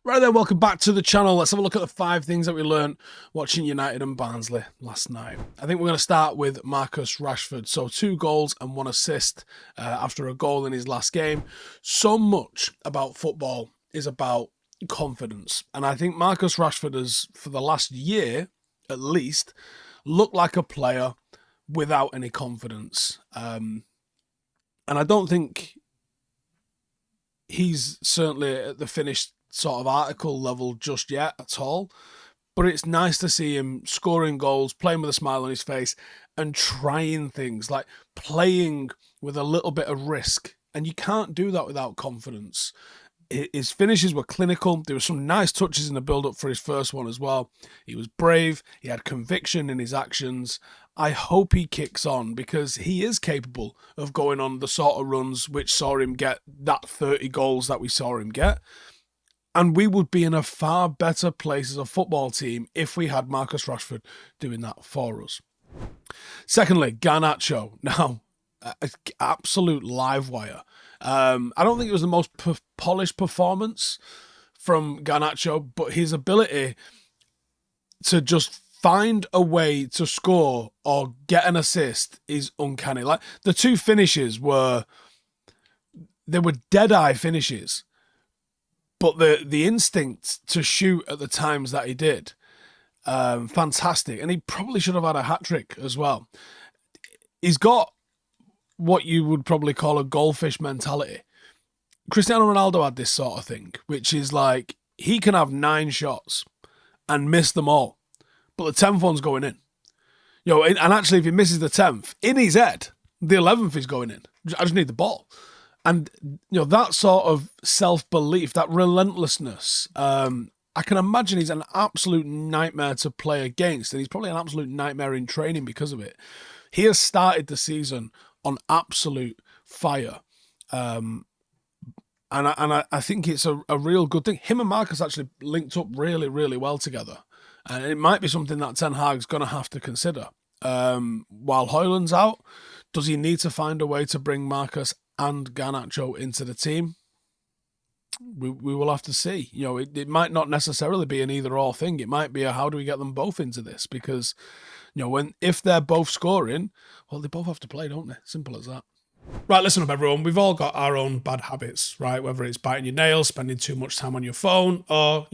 Right then, welcome back to the channel. Let's have a look at the 5 things that we learned watching United and Barnsley last night. I think we're going to start with Marcus Rashford. So 2 goals and 1 assist after a goal in his last game. So much about football is about confidence. And I think Marcus Rashford has, for the last year at least, looked like a player without any confidence. And I don't think he's certainly at the finished sort of article level just yet at all, but it's nice to see him scoring goals, playing with a smile on his face and trying things, like playing with a little bit of risk, and you can't do that without confidence. His finishes were clinical. There were some nice touches in the build-up for his first one as well. He was brave. He had conviction in his actions. I hope he kicks on, because he is capable of going on the sort of runs which saw him get that 30 goals that we saw him get. And we would be in a far better place as a football team if we had Marcus Rashford doing that for us. Secondly, Garnacho. Now, absolute live wire. I don't think it was the most polished performance from Garnacho, but his ability to just find a way to score or get an assist is uncanny. Like, the 2 finishes were dead-eye finishes. But the instinct to shoot at the times that he did, fantastic. And he probably should have had a hat-trick as well. He's got what you would probably call a goldfish mentality. Cristiano Ronaldo had this sort of thing, which is like, he can have 9 shots and miss them all, but the 10th one's going in. And actually, if he misses the 10th, in his head, the 11th is going in. I just need the ball. And, that sort of self-belief, that relentlessness, I can imagine he's an absolute nightmare to play against, and he's probably an absolute nightmare in training because of it. He has started the season on absolute fire. And I think it's a real good thing. Him and Marcus actually linked up really, really well together. And it might be something that Ten Hag's going to have to consider. While Højlund's out, does he need to find a way to bring Marcus and Garnacho into the team? We will have to see. It might not necessarily be an either-or thing. It might be a how do we get them both into this? Because, if they're both scoring, well, they both have to play, don't they? Simple as that. Right, listen up, everyone. We've all got our own bad habits, right? Whether it's biting your nails, spending too much time on your phone, or,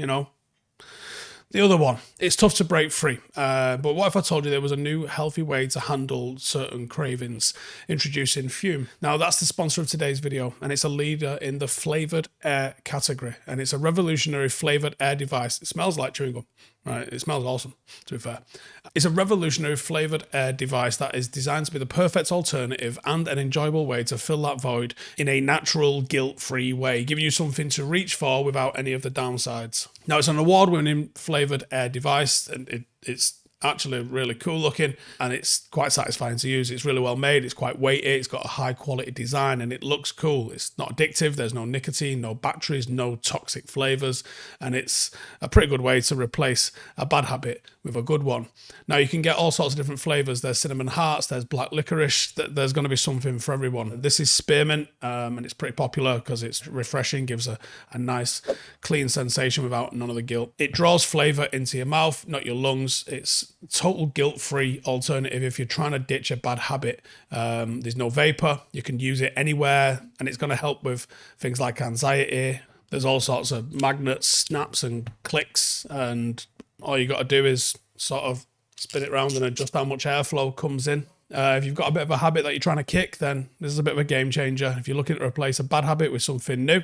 the other one. It's tough to break free. But what if I told you there was a new healthy way to handle certain cravings? Introducing Fume. Now, that's the sponsor of today's video, and it's a leader in the flavoured air category. And it's a revolutionary flavoured air device. It smells like chewing gum. Right, it smells awesome, to be fair. It's a revolutionary flavoured air device that is designed to be the perfect alternative and an enjoyable way to fill that void in a natural, guilt-free way, giving you something to reach for without any of the downsides. Now, it's an award-winning flavoured air device, and it's actually really cool looking, and it's quite satisfying to use. It's really well made, it's quite weighty, it's got a high quality design, and it looks cool. It's not addictive, there's no nicotine, no batteries, no toxic flavours, and it's a pretty good way to replace a bad habit with a good one. Now, you can get all sorts of different flavours. There's cinnamon hearts, there's black licorice, there's going to be something for everyone. This is spearmint, and it's pretty popular because it's refreshing, gives a nice clean sensation without none of the guilt. It draws flavour into your mouth, not your lungs. It's total guilt-free alternative if you're trying to ditch a bad habit. There's no vapor. You can use it anywhere, and it's going to help with things like anxiety. There's all sorts of magnets, snaps and clicks, and all you got to do is sort of spin it around and adjust how much airflow comes in. If you've got a bit of a habit that you're trying to kick, then this is a bit of a game changer. If you're looking to replace a bad habit with something new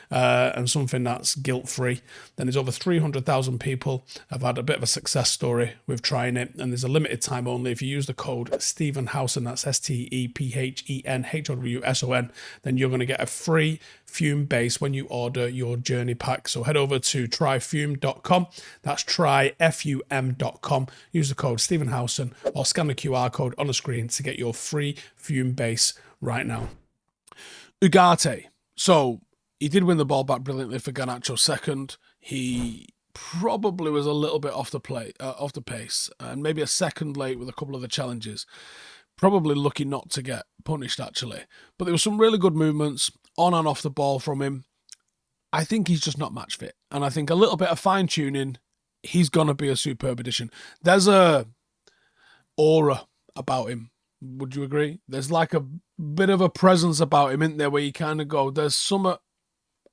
and something that's guilt-free, then there's over 300,000 people have had a bit of a success story with trying it, and there's a limited time only. If you use the code Stephen Howson, that's STEPHENHOWSON, then you're going to get a free Fume base when you order your journey pack. So head over to tryfume.com. That's tryfum.com. Use the code Stephen Howson or scan the QR code on the screen to get your free Fume base right now. Ugarte. So he did win the ball back brilliantly for Garnacho's second. He probably was a little bit off the pace, and maybe a second late with a couple of the challenges. Probably lucky not to get punished, actually. But there were some really good movements on and off the ball from him. I think he's just not match fit. And I think a little bit of fine-tuning, he's going to be a superb addition. There's a aura about him. Would you agree? There's like a bit of a presence about him, isn't there, where you kind of go, there's some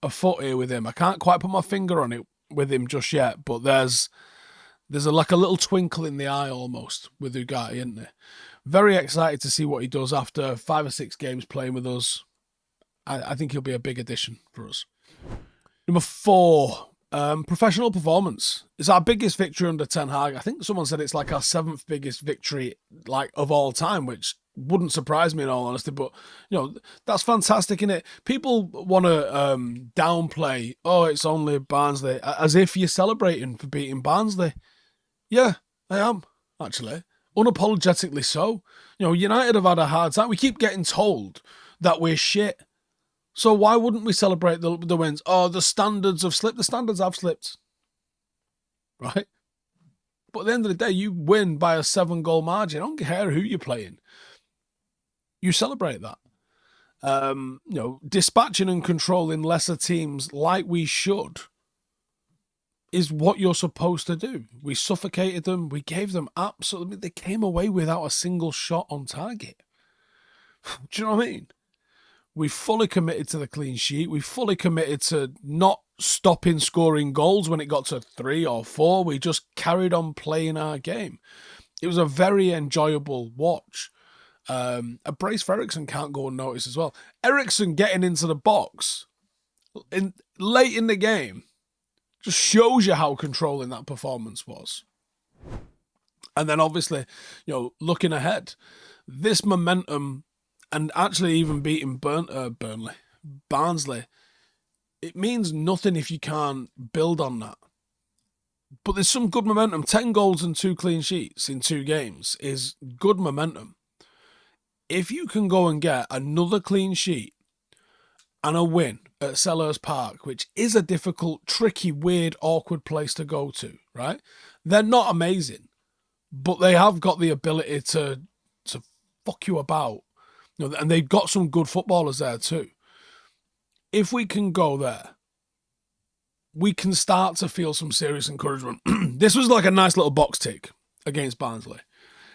afoot here with him. I can't quite put my finger on it with him just yet, but there's like a little twinkle in the eye almost with Ugarte, isn't there? Very excited to see what he does after 5 or 6 games playing with us. I think he'll be a big addition for us. Number 4, professional performance. It's our biggest victory under Ten Hag. I think someone said it's like our 7th biggest victory like of all time, which wouldn't surprise me in all honesty. But that's fantastic, isn't it? People want to downplay, oh, it's only Barnsley, as if you're celebrating for beating Barnsley. Yeah, I am actually unapologetically so. United have had a hard time. We keep getting told that we're shit. So why wouldn't we celebrate the wins? Oh, the standards have slipped. The standards have slipped. Right? But at the end of the day, you win by a 7-goal margin. I don't care who you're playing. You celebrate that. Dispatching and controlling lesser teams like we should is what you're supposed to do. We suffocated them. We gave them absolutely... They came away without a single shot on target. Do you know what I mean? We fully committed to the clean sheet. We fully committed to not stopping scoring goals when it got to 3 or 4. We just carried on playing our game. It was a very enjoyable watch. A brace for Eriksen can't go unnoticed as well. Eriksen getting into the box late in the game just shows you how controlling that performance was. And then obviously, looking ahead, this momentum... And actually even beating Barnsley, it means nothing if you can't build on that. But there's some good momentum. 10 goals and 2 clean sheets in 2 games is good momentum. If you can go and get another clean sheet and a win at Selhurst Park, which is a difficult, tricky, weird, awkward place to go to, right? They're not amazing, but they have got the ability to fuck you about. And they've got some good footballers there too. If we can go there, we can start to feel some serious encouragement. This was like a nice little box tick against Barnsley.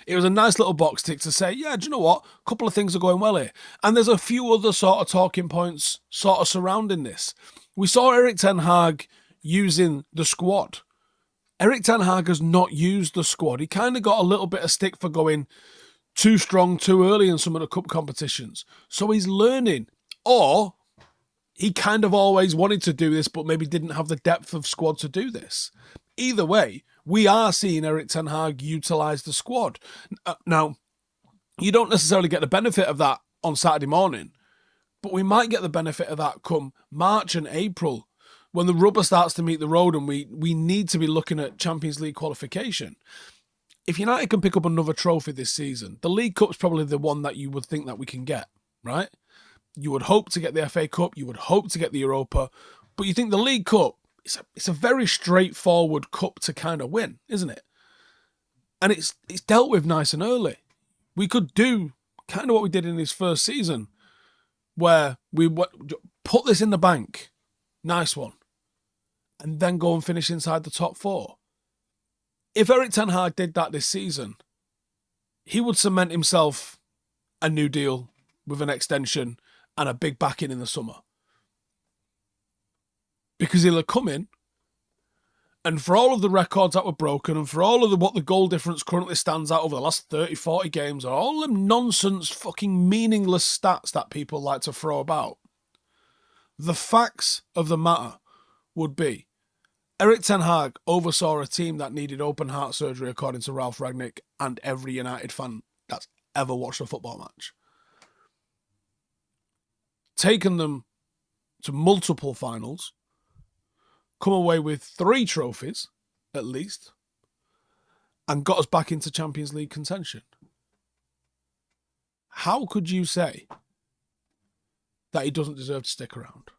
It was a nice little box tick to say, yeah, do you know what? A couple of things are going well here. And there's a few other sort of talking points sort of surrounding this. We saw Erik Ten Hag using the squad. Erik Ten Hag has not used the squad. He kind of got a little bit of stick for going too strong too early in some of the cup competitions. So he's learning. Or he kind of always wanted to do this, but maybe didn't have the depth of squad to do this. Either way, we are seeing Erik Ten Hag utilise the squad. Now, you don't necessarily get the benefit of that on Saturday morning, but we might get the benefit of that come March and April when the rubber starts to meet the road and we need to be looking at Champions League qualification. If United can pick up another trophy this season, the League Cup's probably the one that you would think that we can get, right? You would hope to get the FA Cup, you would hope to get the Europa, but you think the League Cup, it's a very straightforward cup to kind of win, isn't it? And it's dealt with nice and early. We could do kind of what we did in his first season, where we put this in the bank, nice one, and then go and finish inside the top 4. If Erik Ten Hag did that this season, he would cement himself a new deal with an extension and a big backing in the summer. Because he'll have come in, and for all of the records that were broken, and for all of what the goal difference currently stands at over the last 30, 40 games, or all them nonsense, fucking meaningless stats that people like to throw about, the facts of the matter would be Erik Ten Hag oversaw a team that needed open heart surgery, according to Ralph Rangnick and every United fan that's ever watched a football match. Taken them to multiple finals, come away with 3 trophies, at least, and got us back into Champions League contention. How could you say that he doesn't deserve to stick around?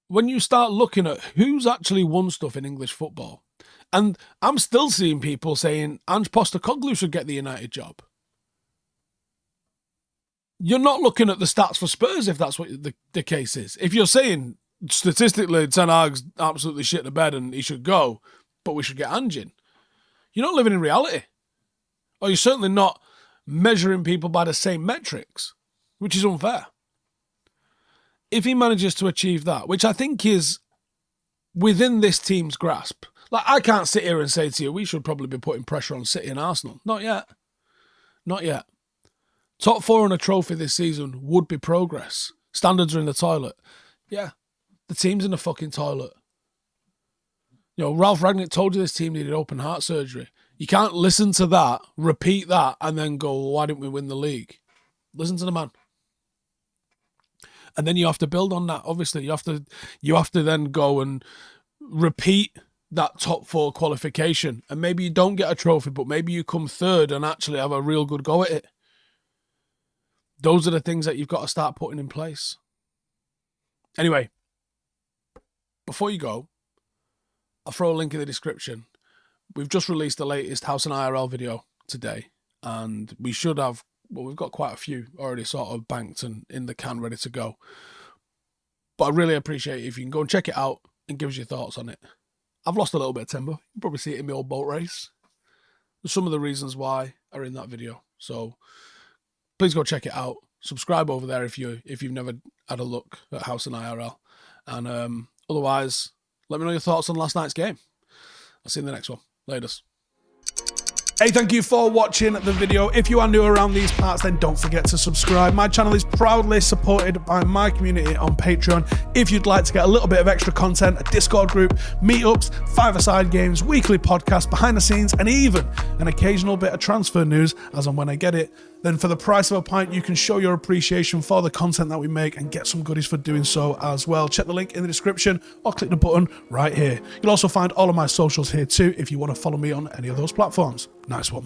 When you start looking at who's actually won stuff in English football, and I'm still seeing people saying Ange Postecoglou should get the United job. You're not looking at the stats for Spurs if that's what the case is. If you're saying statistically Ten Hag's absolutely shit the bed and he should go, but we should get Anjin, you're not living in reality. Or you're certainly not measuring people by the same metrics, which is unfair. If he manages to achieve that, which I think is within this team's grasp, like I can't sit here and say to you, we should probably be putting pressure on City and Arsenal. Not yet. Not yet. Top 4 on a trophy this season would be progress. Standards are in the toilet. Yeah, the team's in the fucking toilet. You know, Ralph Rangnick told you this team needed open heart surgery. You can't listen to that, repeat that, and then go, well, why didn't we win the league? Listen to the man. And then you have to build on that. Obviously, you have to then go and repeat that top 4 qualification. And maybe you don't get a trophy, but maybe you come third and actually have a real good go at it. Those are the things that you've got to start putting in place. Anyway, before you go, I'll throw a link in the description. We've just released the latest Howson IRL video today, and we should have, well, we've got quite a few already sort of banked and in the can ready to go. But I really appreciate it if you can go and check it out and give us your thoughts on it. I've lost a little bit of temper. You'll probably see it in my old boat race. Some of the reasons why are in that video. So please go check it out. Subscribe over there if you've never had a look at Howson IRL. And otherwise, let me know your thoughts on last night's game. I'll see you in the next one. Laters. Hey, thank you for watching the video. If you are new around these parts, then don't forget to subscribe. My channel is proudly supported by my community on Patreon. If you'd like to get a little bit of extra content, a Discord group, meetups, five-a-side games, weekly podcasts, behind the scenes, and even an occasional bit of transfer news as and when I get it, then for the price of a pint, you can show your appreciation for the content that we make and get some goodies for doing so as well. Check the link in the description or click the button right here. You'll also find all of my socials here too if you want to follow me on any of those platforms. Nice one.